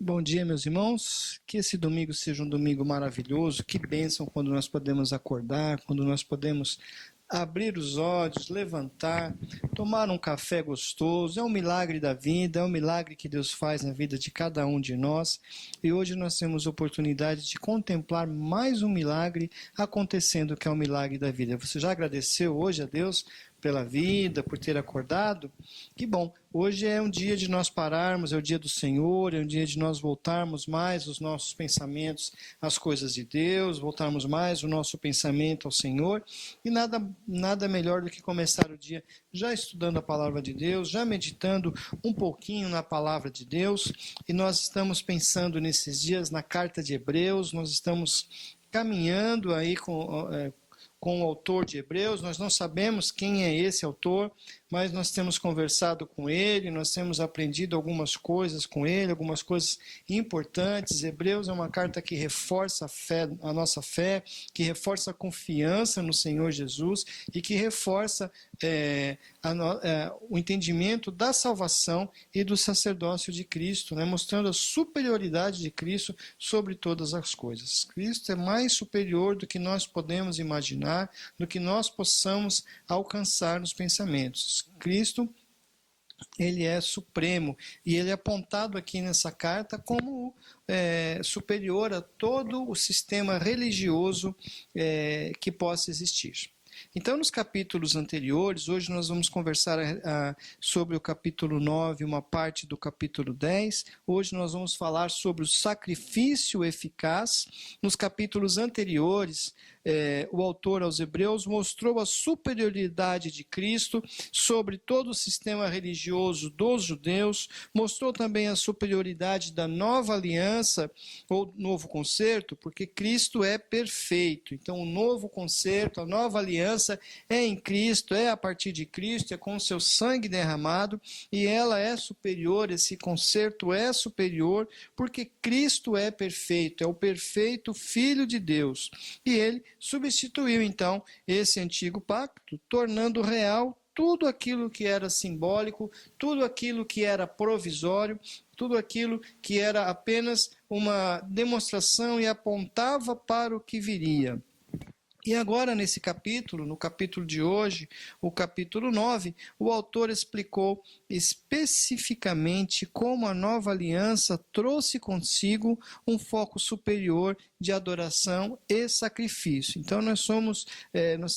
Bom dia, meus irmãos. Que esse domingo seja um domingo maravilhoso. Que bênção quando nós podemos acordar, quando nós podemos abrir os olhos, levantar, tomar um café gostoso. É um milagre da vida, é um milagre que Deus faz na vida de cada um de nós. E hoje nós temos a oportunidade de contemplar mais um milagre acontecendo, que é o milagre da vida. Você já agradeceu hoje a Deus pela vida, por ter acordado? Que bom, hoje é um dia de nós pararmos, é o dia do Senhor, é um dia de nós voltarmos mais os nossos pensamentos às coisas de Deus, voltarmos mais o nosso pensamento ao Senhor, e nada melhor do que começar o dia já estudando a palavra de Deus, já meditando um pouquinho na palavra de Deus, e nós estamos pensando nesses dias na carta de Hebreus, nós estamos caminhando aí com o autor de Hebreus. Nós não sabemos quem é esse autor, mas nós temos conversado com ele, nós temos aprendido algumas coisas com ele, algumas coisas importantes. Hebreus é uma carta que reforça a nossa fé, que reforça a confiança no Senhor Jesus e que reforça o entendimento da salvação e do sacerdócio de Cristo, né? Mostrando a superioridade de Cristo sobre todas as coisas. Cristo é mais superior do que nós podemos imaginar, do que nós possamos alcançar nos pensamentos. Cristo, ele é supremo, e ele é apontado aqui nessa carta como superior a todo o sistema religioso que possa existir. Então, nos capítulos anteriores, hoje nós vamos conversar sobre o capítulo 9, uma parte do capítulo 10. Hoje nós vamos falar sobre o sacrifício eficaz. Nos capítulos anteriores, o autor aos Hebreus mostrou a superioridade de Cristo sobre todo o sistema religioso dos judeus, mostrou também a superioridade da nova aliança, ou novo concerto, porque Cristo é perfeito. Então, o novo concerto, a nova aliança, é em Cristo, é a partir de Cristo, é com o seu sangue derramado, e ela é superior, esse concerto é superior, porque Cristo é perfeito, é o perfeito Filho de Deus. E ele substituiu então esse antigo pacto, tornando real tudo aquilo que era simbólico, tudo aquilo que era provisório, tudo aquilo que era apenas uma demonstração e apontava para o que viria. E agora, nesse capítulo, no capítulo de hoje, o capítulo 9, o autor explicou especificamente como a nova aliança trouxe consigo um foco superior de adoração e sacrifício. Então, nós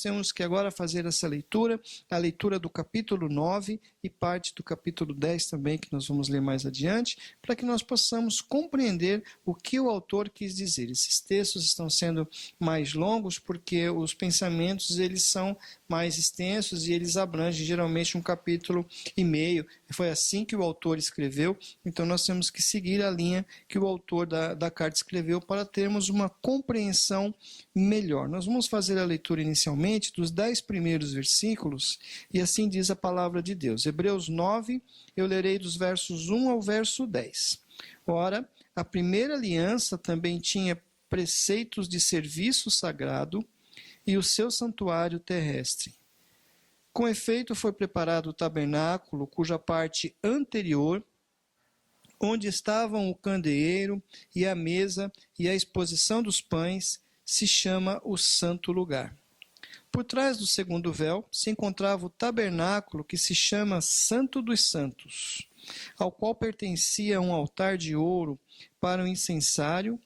temos que agora fazer essa leitura, a leitura do capítulo 9 e parte do capítulo 10 também, que nós vamos ler mais adiante, para que nós possamos compreender o que o autor quis dizer. Esses textos estão sendo mais longos porque os pensamentos eles são mais extensos e eles abrangem geralmente um capítulo e meio. Foi assim que o autor escreveu, então nós temos que seguir a linha que o autor da carta escreveu para termos uma compreensão melhor. Nós vamos fazer a leitura inicialmente dos 10 primeiros versículos, e assim diz a palavra de Deus. Hebreus 9, eu lerei dos versos 1 ao verso 10. Ora, a primeira aliança também tinha preceitos de serviço sagrado e o seu santuário terrestre. Com efeito, foi preparado o tabernáculo, cuja parte anterior, onde estavam o candeeiro e a mesa e a exposição dos pães, se chama o Santo Lugar. Por trás do segundo véu se encontrava o tabernáculo, que se chama Santo dos Santos, ao qual pertencia um altar de ouro para o incensário,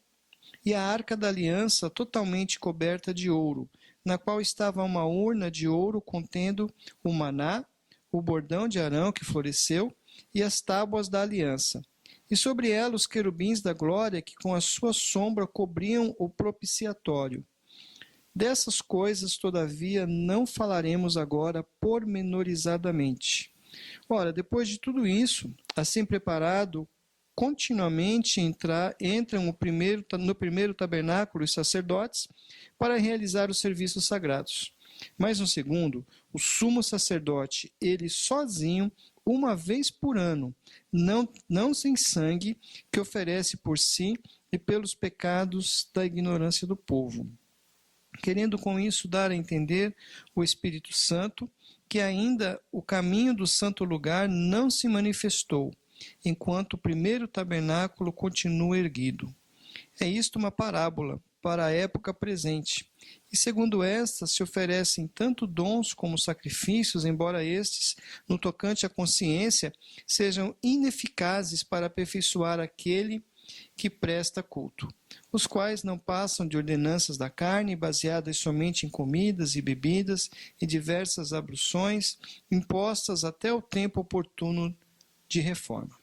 e a arca da aliança totalmente coberta de ouro, na qual estava uma urna de ouro contendo o maná, o bordão de Arão que floresceu e as tábuas da aliança. E sobre ela os querubins da glória que com a sua sombra cobriam o propiciatório. Dessas coisas, todavia, não falaremos agora pormenorizadamente. Ora, depois de tudo isso, assim preparado, continuamente entram no primeiro tabernáculo os sacerdotes para realizar os serviços sagrados. Mas no segundo, o sumo sacerdote, ele sozinho, uma vez por ano, não sem sangue, que oferece por si e pelos pecados da ignorância do povo. Querendo com isso dar a entender o Espírito Santo, que ainda o caminho do santo lugar não se manifestou, enquanto o primeiro tabernáculo continua erguido. É isto uma parábola para a época presente. E segundo esta, se oferecem tanto dons como sacrifícios, embora estes, no tocante à consciência, sejam ineficazes para aperfeiçoar aquele que presta culto, os quais não passam de ordenanças da carne, baseadas somente em comidas e bebidas e diversas abluções, impostas até o tempo oportuno de reforma.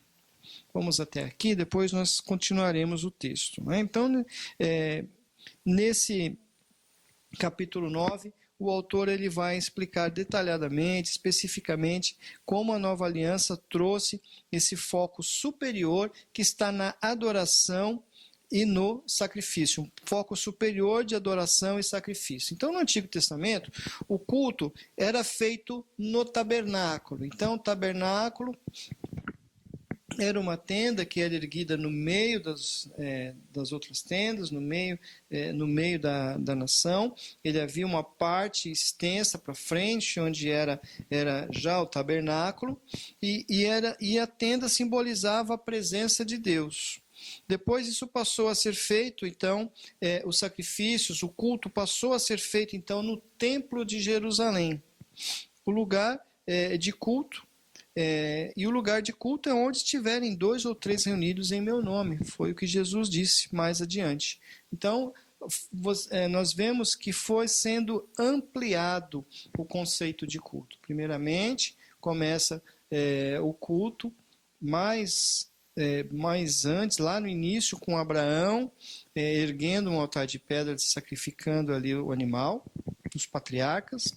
Vamos até aqui, depois nós continuaremos o texto. Então, nesse capítulo 9, o autor ele vai explicar detalhadamente, especificamente, como a nova aliança trouxe esse foco superior que está na adoração e no sacrifício, um foco superior de adoração e sacrifício. Então, no Antigo Testamento, o culto era feito no tabernáculo. Então, o tabernáculo era uma tenda que era erguida no meio das outras tendas, no meio da nação. Ele havia uma parte extensa para frente, onde era já o tabernáculo, e a tenda simbolizava a presença de Deus. Depois isso passou a ser feito, então, os sacrifícios, o culto passou a ser feito, então, no Templo de Jerusalém. O lugar de culto, e o lugar de culto é onde estiverem 2 ou 3 reunidos em meu nome. Foi o que Jesus disse mais adiante. Então, nós vemos que foi sendo ampliado o conceito de culto. Primeiramente, começa o culto mais antes, lá no início, com Abraão, erguendo um altar de pedra, sacrificando ali o animal, os patriarcas.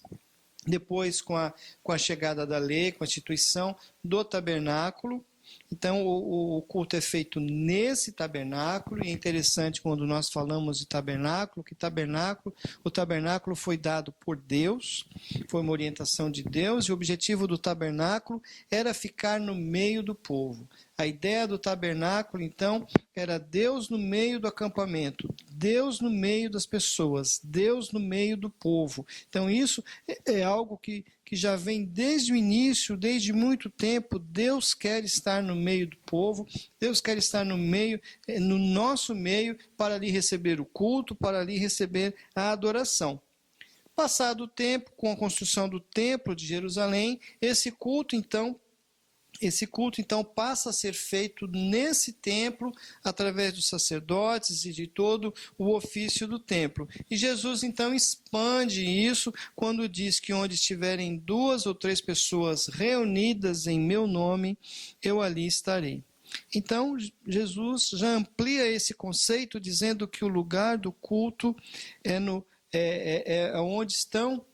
Depois, com a chegada da lei, com a instituição do tabernáculo. Então, o culto é feito nesse tabernáculo, e é interessante quando nós falamos de tabernáculo, que o tabernáculo foi dado por Deus, foi uma orientação de Deus, e o objetivo do tabernáculo era ficar no meio do povo. A ideia do tabernáculo, então, era Deus no meio do acampamento, Deus no meio das pessoas, Deus no meio do povo. Então, isso é algo que já vem desde o início, desde muito tempo. Deus quer estar no meio do povo, Deus quer estar no nosso meio, para ali receber o culto, para ali receber a adoração. Passado o tempo, com a construção do Templo de Jerusalém, esse culto, então, passa a ser feito nesse templo, através dos sacerdotes e de todo o ofício do templo. E Jesus, então, expande isso quando diz que onde estiverem 2 ou 3 pessoas reunidas em meu nome, eu ali estarei. Então, Jesus já amplia esse conceito, dizendo que o lugar do culto é onde estão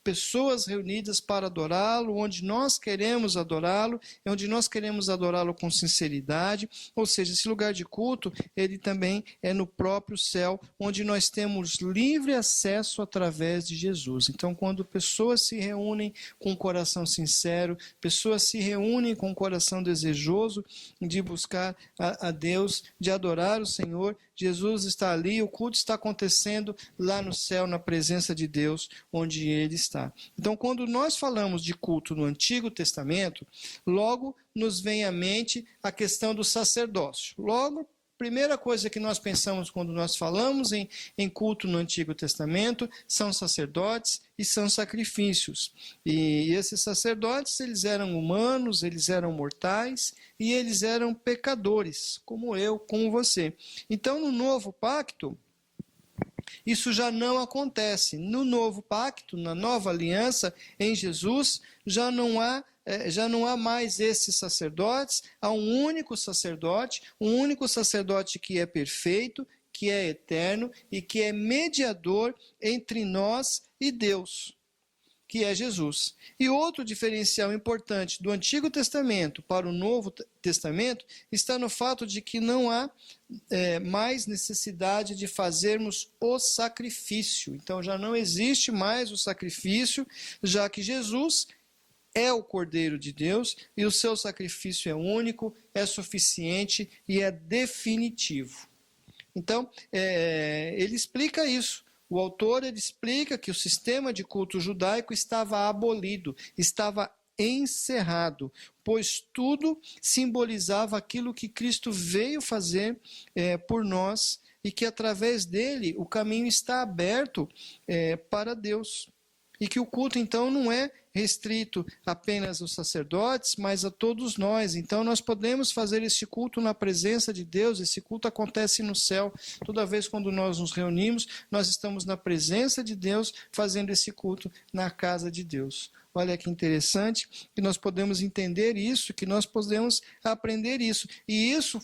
pessoas reunidas para adorá-lo, onde nós queremos adorá-lo, é onde nós queremos adorá-lo com sinceridade. Ou seja, esse lugar de culto, ele também é no próprio céu, onde nós temos livre acesso através de Jesus. Então, quando pessoas se reúnem com um coração sincero, pessoas se reúnem com um coração desejoso de buscar a Deus, de adorar o Senhor, Jesus está ali, o culto está acontecendo lá no céu, na presença de Deus, onde Ele está. Então, quando nós falamos de culto no Antigo Testamento, logo nos vem à mente a questão do sacerdócio. Logo, primeira coisa que nós pensamos quando nós falamos em culto no Antigo Testamento são sacerdotes e são sacrifícios. E esses sacerdotes, eles eram humanos, eles eram mortais e eles eram pecadores, como eu, como você. Então, no Novo Pacto, isso já não acontece. No Novo Pacto, na Nova Aliança, em Jesus, já não há mais esses sacerdotes, há um único sacerdote que é perfeito, que é eterno e que é mediador entre nós e Deus, que é Jesus. E outro diferencial importante do Antigo Testamento para o Novo Testamento está no fato de que não há mais necessidade de fazermos o sacrifício. Então já não existe mais o sacrifício, já que Jesus é o Cordeiro de Deus e o seu sacrifício é único, é suficiente e é definitivo. Então, ele explica isso. O autor ele explica que o sistema de culto judaico estava abolido, estava encerrado, pois tudo simbolizava aquilo que Cristo veio fazer por nós e que através dele o caminho está aberto para Deus. E que o culto, então, não é restrito apenas aos sacerdotes, mas a todos nós. Então, nós podemos fazer esse culto na presença de Deus, esse culto acontece no céu. Toda vez quando nós nos reunimos, nós estamos na presença de Deus, fazendo esse culto na casa de Deus. Olha que interessante, que nós podemos entender isso, que nós podemos aprender isso. E isso,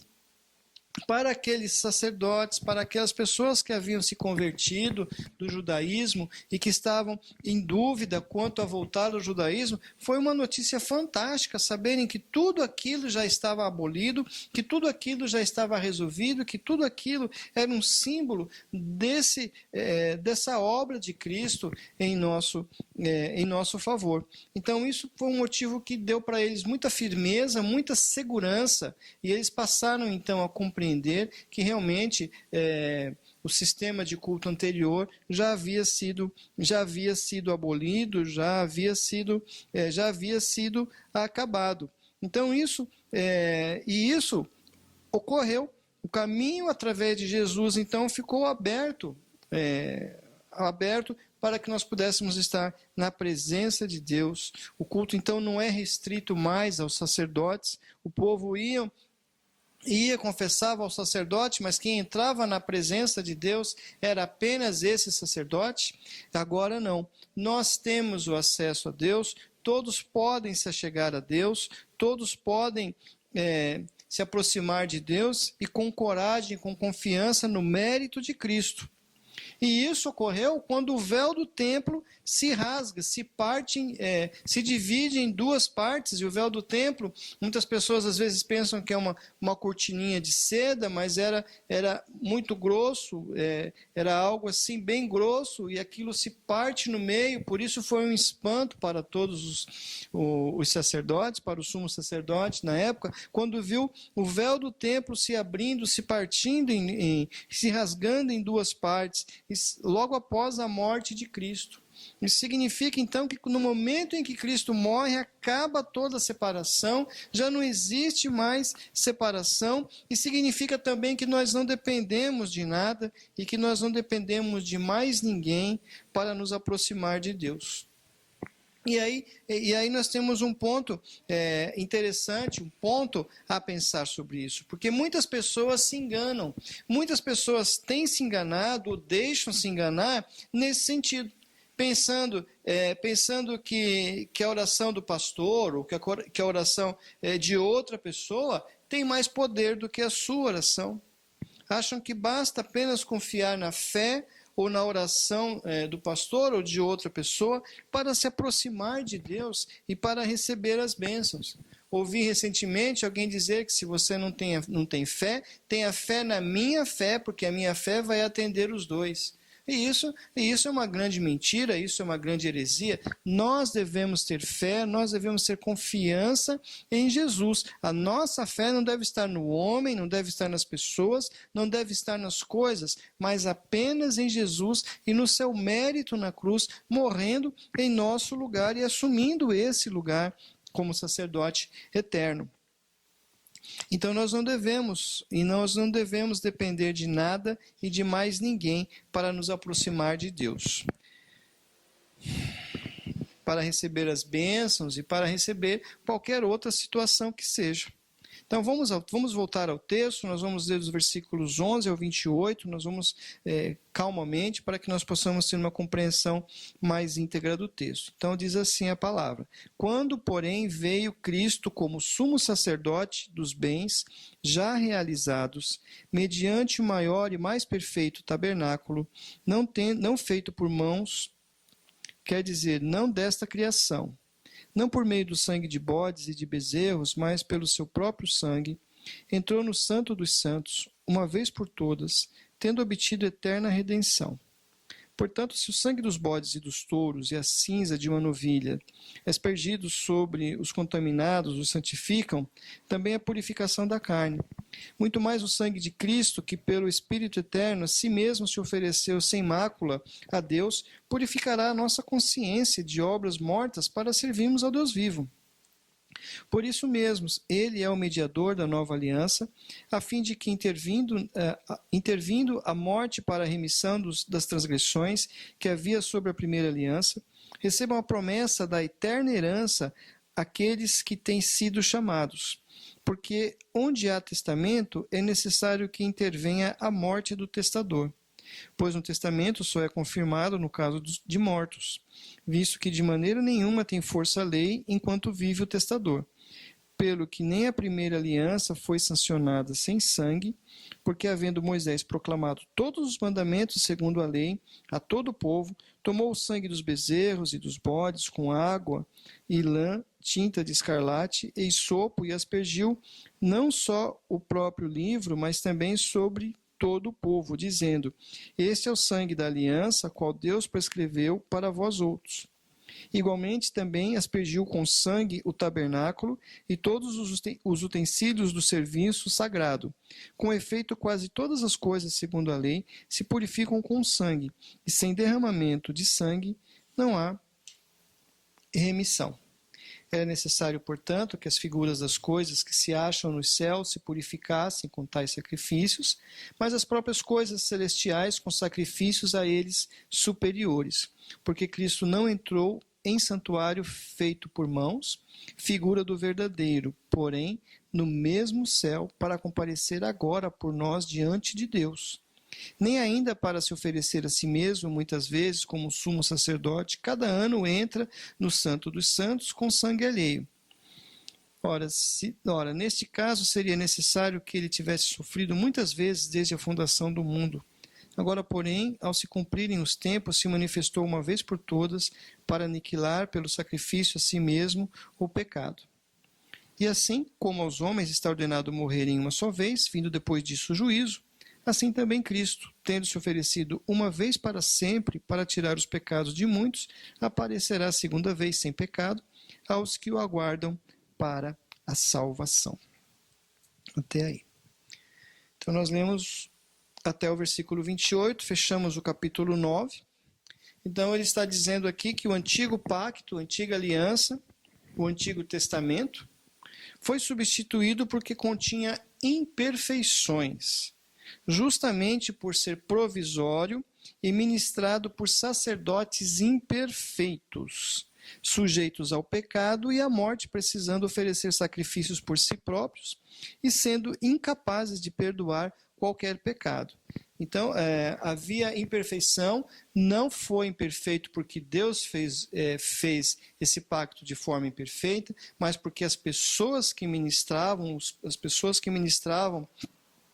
para aqueles sacerdotes, para aquelas pessoas que haviam se convertido do judaísmo e que estavam em dúvida quanto a voltar ao judaísmo, foi uma notícia fantástica saberem que tudo aquilo já estava abolido, que tudo aquilo já estava resolvido, que tudo aquilo era um símbolo dessa obra de Cristo em nosso favor. Então isso foi um motivo que deu para eles muita firmeza, muita segurança, e eles passaram então a compreender que realmente o sistema de culto anterior já havia sido abolido, já havia sido acabado. Então isso ocorreu. O caminho através de Jesus então ficou aberto para que nós pudéssemos estar na presença de Deus. O culto então não é restrito mais aos sacerdotes. O povo ia, confessava ao sacerdote, mas quem entrava na presença de Deus era apenas esse sacerdote. Agora não. Nós temos o acesso a Deus, todos podem se achegar a Deus, todos podem se aproximar de Deus e com coragem, com confiança no mérito de Cristo. E isso ocorreu quando o véu do templo se rasga, se divide em duas partes. E o véu do templo, muitas pessoas às vezes pensam que é uma cortininha de seda, mas era muito grosso, era algo assim bem grosso, e aquilo se parte no meio. Por isso foi um espanto para todos os sacerdotes, para o sumo sacerdote na época, quando viu o véu do templo se abrindo, se partindo, se rasgando em duas partes, logo após a morte de Cristo. Isso significa então que no momento em que Cristo morre, acaba toda a separação, já não existe mais separação, e significa também que nós não dependemos de nada e que nós não dependemos de mais ninguém para nos aproximar de Deus. E aí nós temos um ponto interessante, um ponto a pensar sobre isso, porque muitas pessoas se enganam, muitas pessoas têm se enganado ou deixam se enganar nesse sentido, pensando que a oração do pastor ou que a oração de outra pessoa tem mais poder do que a sua oração. Acham que basta apenas confiar na fé ou na oração do pastor ou de outra pessoa para se aproximar de Deus e para receber as bênçãos. Ouvi recentemente alguém dizer que se você não tem fé, tenha fé na minha fé, porque a minha fé vai atender os dois. E isso é uma grande mentira, isso é uma grande heresia. Nós devemos ter fé, nós devemos ter confiança em Jesus. A nossa fé não deve estar no homem, não deve estar nas pessoas, não deve estar nas coisas, mas apenas em Jesus e no seu mérito na cruz, morrendo em nosso lugar e assumindo esse lugar como sacerdote eterno. Então nós não devemos depender de nada e de mais ninguém para nos aproximar de Deus, para receber as bênçãos e para receber qualquer outra situação que seja. Então vamos voltar ao texto, nós vamos ler dos versículos 11 ao 28, nós vamos calmamente para que nós possamos ter uma compreensão mais íntegra do texto. Então diz assim a palavra: quando, porém, veio Cristo como sumo sacerdote dos bens já realizados, mediante o maior e mais perfeito tabernáculo, não feito por mãos, quer dizer, não desta criação, não por meio do sangue de bodes e de bezerros, mas pelo seu próprio sangue, entrou no Santo dos Santos, uma vez por todas, tendo obtido eterna redenção. Portanto, se o sangue dos bodes e dos touros e a cinza de uma novilha, aspergidos sobre os contaminados, os santificam, também a purificação da carne. Muito mais o sangue de Cristo, que pelo Espírito Eterno a si mesmo se ofereceu sem mácula a Deus, purificará a nossa consciência de obras mortas para servirmos ao Deus vivo. Por isso mesmo, ele é o mediador da nova aliança, a fim de que, intervindo a morte para a remissão das transgressões que havia sobre a primeira aliança, recebam a promessa da eterna herança aqueles que têm sido chamados. Porque onde há testamento, é necessário que intervenha a morte do testador. Pois um testamento só é confirmado no caso de mortos, visto que de maneira nenhuma tem força a lei enquanto vive o testador. Pelo que nem a primeira aliança foi sancionada sem sangue, porque havendo Moisés proclamado todos os mandamentos segundo a lei a todo o povo, tomou o sangue dos bezerros e dos bodes com água e lã, tinta de escarlate e sopo e aspergiu não só o próprio livro, mas também sobre todo o povo, dizendo: Este é o sangue da aliança, qual Deus prescreveu para vós outros. Igualmente também aspergiu com sangue o tabernáculo e todos os utensílios do serviço sagrado. Com efeito, quase todas as coisas, segundo a lei, se purificam com sangue, e sem derramamento de sangue não há remissão. Era necessário, portanto, que as figuras das coisas que se acham nos céus se purificassem com tais sacrifícios, mas as próprias coisas celestiais com sacrifícios a eles superiores, porque Cristo não entrou em santuário feito por mãos, figura do verdadeiro, porém, no mesmo céu, para comparecer agora por nós diante de Deus. Nem ainda para se oferecer a si mesmo, muitas vezes, como sumo sacerdote, cada ano entra no Santo dos Santos com sangue alheio. Ora, neste caso seria necessário que ele tivesse sofrido muitas vezes desde a fundação do mundo. Agora, porém, ao se cumprirem os tempos, se manifestou uma vez por todas para aniquilar pelo sacrifício a si mesmo o pecado. E assim como aos homens está ordenado morrerem uma só vez, vindo depois disso o juízo, assim também Cristo, tendo se oferecido uma vez para sempre para tirar os pecados de muitos, aparecerá a segunda vez sem pecado aos que o aguardam para a salvação. Até aí. Então nós lemos até o versículo 28, fechamos o capítulo 9. Então ele está dizendo aqui que o antigo pacto, a antiga aliança, o Antigo Testamento, foi substituído porque continha imperfeições, justamente por ser provisório e ministrado por sacerdotes imperfeitos, sujeitos ao pecado e à morte, precisando oferecer sacrifícios por si próprios e sendo incapazes de perdoar qualquer pecado. Então, havia imperfeição, não foi imperfeito porque Deus fez esse pacto de forma imperfeita, mas porque as pessoas que ministravam,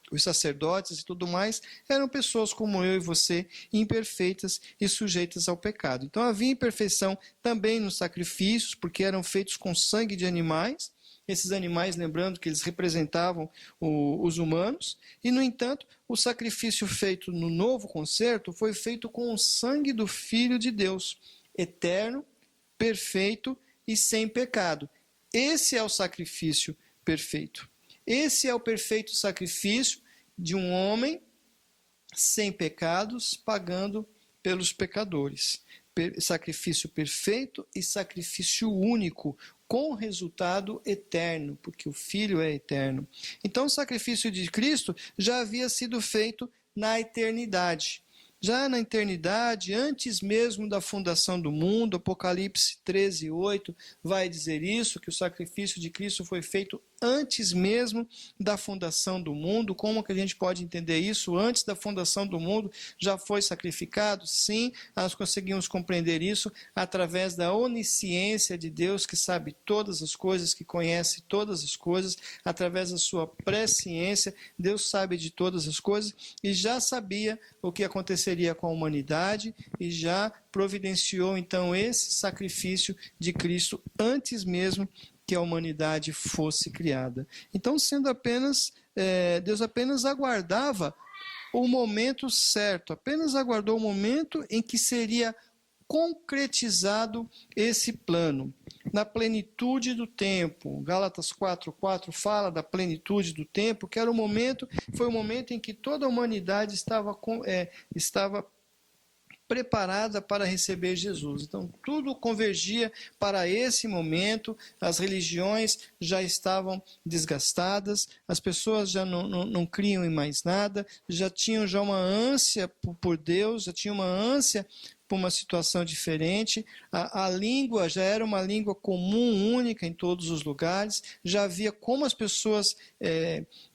os sacerdotes e tudo mais, eram pessoas como eu e você, imperfeitas e sujeitas ao pecado. Então havia imperfeição também nos sacrifícios, porque eram feitos com sangue de animais, esses animais, lembrando que eles representavam os humanos, e no entanto, o sacrifício feito no novo concerto foi feito com o sangue do Filho de Deus, eterno, perfeito e sem pecado. Esse é o sacrifício perfeito. Esse é o perfeito sacrifício de um homem sem pecados, pagando pelos pecadores. Sacrifício perfeito e sacrifício único, com resultado eterno, porque o Filho é eterno. Então o sacrifício de Cristo já havia sido feito na eternidade. Já na eternidade, antes mesmo da fundação do mundo, Apocalipse 13:8 vai dizer isso, que o sacrifício de Cristo foi feito antes mesmo da fundação do mundo. Como que a gente pode entender isso? Antes da fundação do mundo já foi sacrificado? Sim, nós conseguimos compreender isso através da onisciência de Deus, que sabe todas as coisas, que conhece todas as coisas, através da sua presciência. Deus sabe de todas as coisas e já sabia o que aconteceria com a humanidade e já providenciou então esse sacrifício de Cristo antes mesmo que a humanidade fosse criada. Então, Deus apenas aguardava o momento certo, apenas aguardou o momento em que seria concretizado esse plano, na plenitude do tempo. Gálatas 4:4 fala da plenitude do tempo, que era foi o momento em que toda a humanidade estava preparada para receber Jesus. Então, tudo convergia para esse momento, as religiões já estavam desgastadas, as pessoas já não criam em mais nada, já tinham já uma ânsia por Deus, já tinham uma ânsia por uma situação diferente, a língua já era uma língua comum, única em todos os lugares, já havia como as pessoas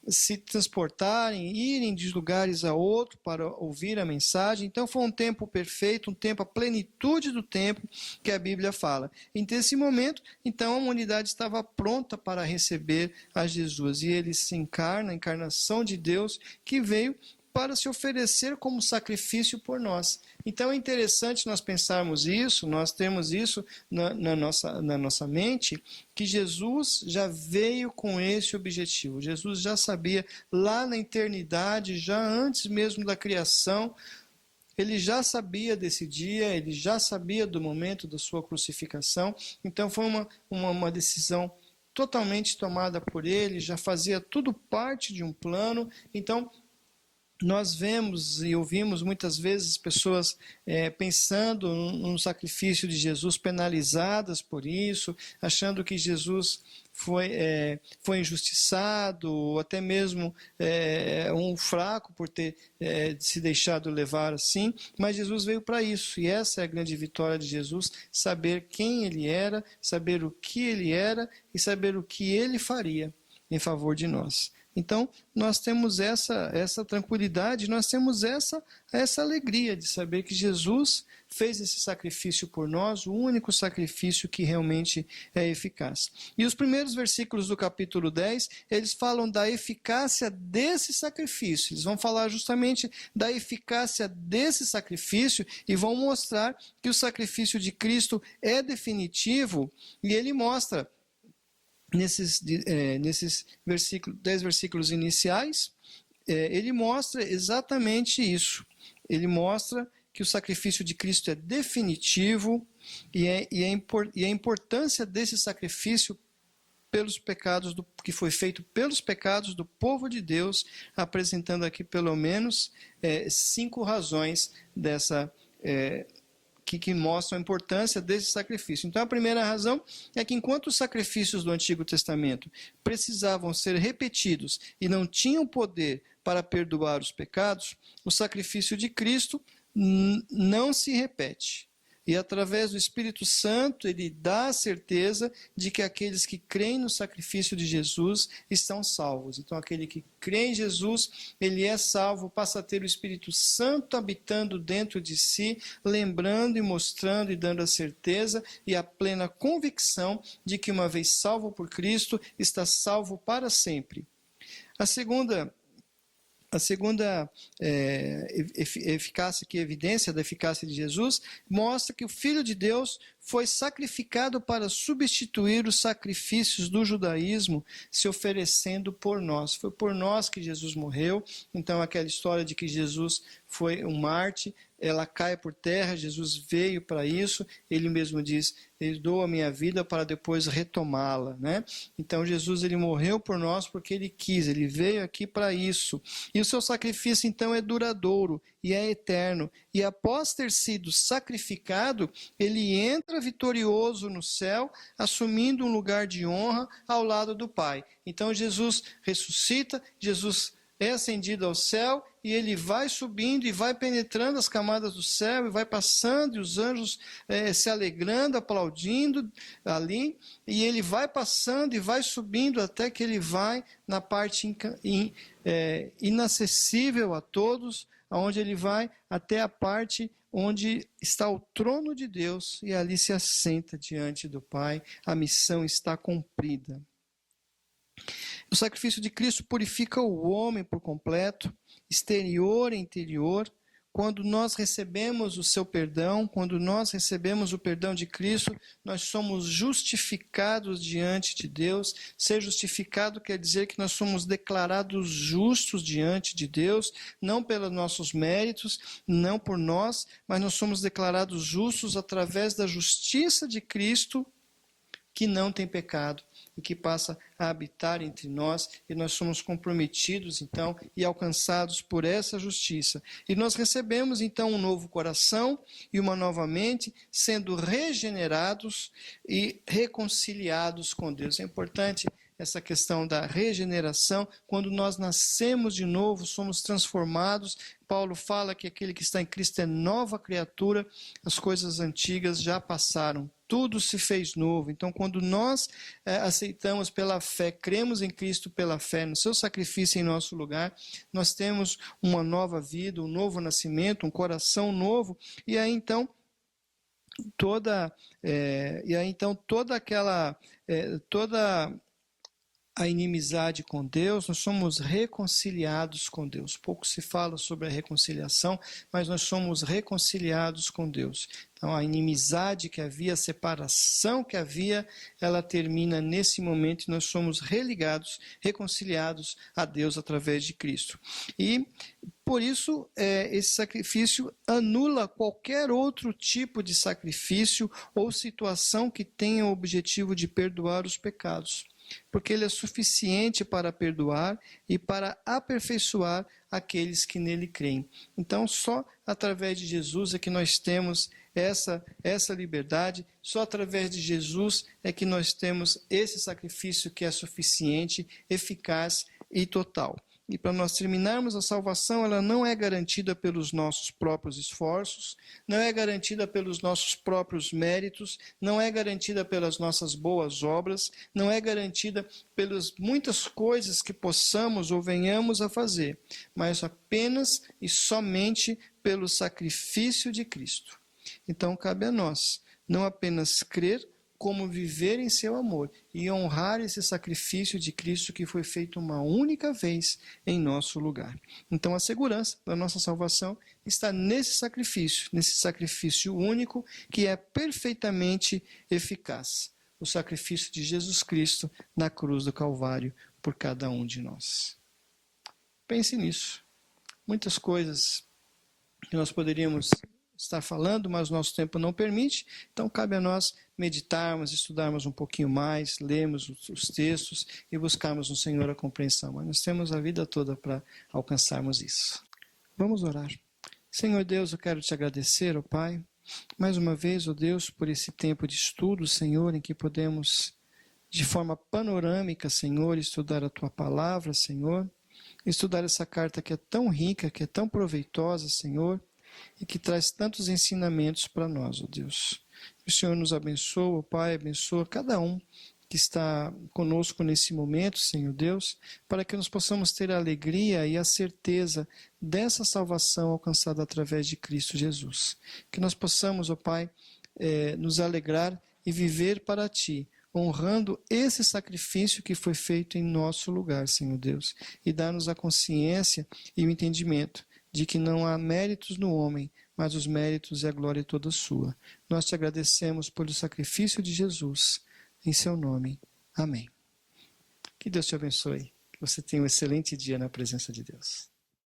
se transportarem, irem de lugares a outro para ouvir a mensagem. Então foi um tempo perfeito, um tempo, a plenitude do tempo que a Bíblia fala. E nesse momento, então a humanidade estava pronta para receber a Jesus, e ele se encarna, a encarnação de Deus que veio para se oferecer como sacrifício por nós. Então é interessante nós pensarmos isso, nós temos isso na nossa mente, que Jesus já veio com esse objetivo. Jesus já sabia lá na eternidade, já antes mesmo da criação, ele já sabia desse dia, ele já sabia do momento da sua crucificação. Então foi uma decisão totalmente tomada por ele, já fazia tudo parte de um plano. Então nós vemos e ouvimos muitas vezes pessoas pensando no sacrifício de Jesus, penalizadas por isso, achando que Jesus foi injustiçado, ou até mesmo um fraco por ter se deixado levar assim. Mas Jesus veio para isso, e essa é a grande vitória de Jesus, saber quem ele era, saber o que ele era e saber o que ele faria em favor de nós. Então, nós temos essa tranquilidade, nós temos essa alegria de saber que Jesus fez esse sacrifício por nós, o único sacrifício que realmente é eficaz. E os primeiros versículos do capítulo 10, eles falam da eficácia desse sacrifício. Eles vão falar justamente da eficácia desse sacrifício e vão mostrar que o sacrifício de Cristo é definitivo, e ele mostra nesses 10 versículos iniciais, ele mostra exatamente isso. Ele mostra que o sacrifício de Cristo é definitivo e a importância desse sacrifício pelos pecados que foi feito pelos pecados do povo de Deus, apresentando aqui pelo menos 5 razões que mostram a importância desse sacrifício. Então, a primeira razão é que enquanto os sacrifícios do Antigo Testamento precisavam ser repetidos e não tinham poder para perdoar os pecados, o sacrifício de Cristo não se repete. E através do Espírito Santo, ele dá a certeza de que aqueles que creem no sacrifício de Jesus estão salvos. Então, aquele que crê em Jesus, ele é salvo, passa a ter o Espírito Santo habitando dentro de si, lembrando e mostrando e dando a certeza e a plena convicção de que, uma vez salvo por Cristo, está salvo para sempre. A segunda eficácia, que evidência da eficácia de Jesus, mostra que o Filho de Deus foi sacrificado para substituir os sacrifícios do judaísmo, se oferecendo por nós. Foi por nós que Jesus morreu. Então, aquela história de que Jesus foi um Marte, ela cai por terra, Jesus veio para isso, ele mesmo diz, eu dou a minha vida para depois retomá-la, né? Então Jesus, ele morreu por nós porque ele quis, ele veio aqui para isso. E o seu sacrifício então é duradouro e é eterno. E após ter sido sacrificado, ele entra vitorioso no céu, assumindo um lugar de honra ao lado do Pai. Então Jesus ressuscita, Jesus é ascendido ao céu, e ele vai subindo e vai penetrando as camadas do céu, e vai passando, e os anjos se alegrando, aplaudindo ali, e ele vai passando e vai subindo até que ele vai na parte inacessível a todos, onde ele vai até a parte onde está o trono de Deus, e ali se assenta diante do Pai. A missão está cumprida. O sacrifício de Cristo purifica o homem por completo, exterior e interior. Quando nós recebemos o seu perdão, quando nós recebemos o perdão de Cristo, nós somos justificados diante de Deus. Ser justificado quer dizer que nós somos declarados justos diante de Deus, não pelos nossos méritos, não por nós, mas nós somos declarados justos através da justiça de Cristo, que não tem pecado. e que passa a habitar entre nós, e nós somos comprometidos, então, e alcançados por essa justiça. E nós recebemos, então, um novo coração e uma nova mente, sendo regenerados e reconciliados com Deus. É importante essa questão da regeneração. Quando nós nascemos de novo, somos transformados. Paulo fala que aquele que está em Cristo é nova criatura, as coisas antigas já passaram, tudo se fez novo. Então, quando nós aceitamos pela fé, cremos em Cristo pela fé, no seu sacrifício em nosso lugar, nós temos uma nova vida, um novo nascimento, um coração novo, e aí então toda a inimizade com Deus, nós somos reconciliados com Deus. Pouco se fala sobre a reconciliação, mas nós somos reconciliados com Deus. Então, a inimizade que havia, a separação que havia, ela termina nesse momento e nós somos religados, reconciliados a Deus através de Cristo. E, por isso, esse sacrifício anula qualquer outro tipo de sacrifício ou situação que tenha o objetivo de perdoar os pecados, porque ele é suficiente para perdoar e para aperfeiçoar aqueles que nele creem. Então, só através de Jesus é que nós temos essa liberdade, só através de Jesus é que nós temos esse sacrifício que é suficiente, eficaz e total. E para nós terminarmos, a salvação ela não é garantida pelos nossos próprios esforços, não é garantida pelos nossos próprios méritos, não é garantida pelas nossas boas obras, não é garantida pelas muitas coisas que possamos ou venhamos a fazer, mas apenas e somente pelo sacrifício de Cristo. Então cabe a nós não apenas crer, como viver em seu amor e honrar esse sacrifício de Cristo que foi feito uma única vez em nosso lugar. Então a segurança da nossa salvação está nesse sacrifício único que é perfeitamente eficaz. O sacrifício de Jesus Cristo na cruz do Calvário por cada um de nós. Pense nisso. Muitas coisas que nós poderíamos estar falando, mas o nosso tempo não permite, então cabe a nós meditarmos, estudarmos um pouquinho mais, lermos os textos e buscarmos no Senhor a compreensão. Mas nós temos a vida toda para alcançarmos isso. Vamos orar. Senhor Deus, eu quero te agradecer, ó Pai, mais uma vez, ó Deus, por esse tempo de estudo, Senhor, em que podemos, de forma panorâmica, Senhor, estudar a Tua Palavra, Senhor, estudar essa carta que é tão rica, que é tão proveitosa, Senhor, e que traz tantos ensinamentos para nós, ó Deus. Que o Senhor nos abençoe, ó Pai, abençoa cada um que está conosco nesse momento, Senhor Deus, para que nós possamos ter a alegria e a certeza dessa salvação alcançada através de Cristo Jesus. Que nós possamos, ó Pai, nos alegrar e viver para Ti, honrando esse sacrifício que foi feito em nosso lugar, Senhor Deus, e dar-nos a consciência e o entendimento de que não há méritos no homem, mas os méritos e a glória toda sua. Nós te agradecemos pelo sacrifício de Jesus, em seu nome. Amém. Que Deus te abençoe, que você tenha um excelente dia na presença de Deus.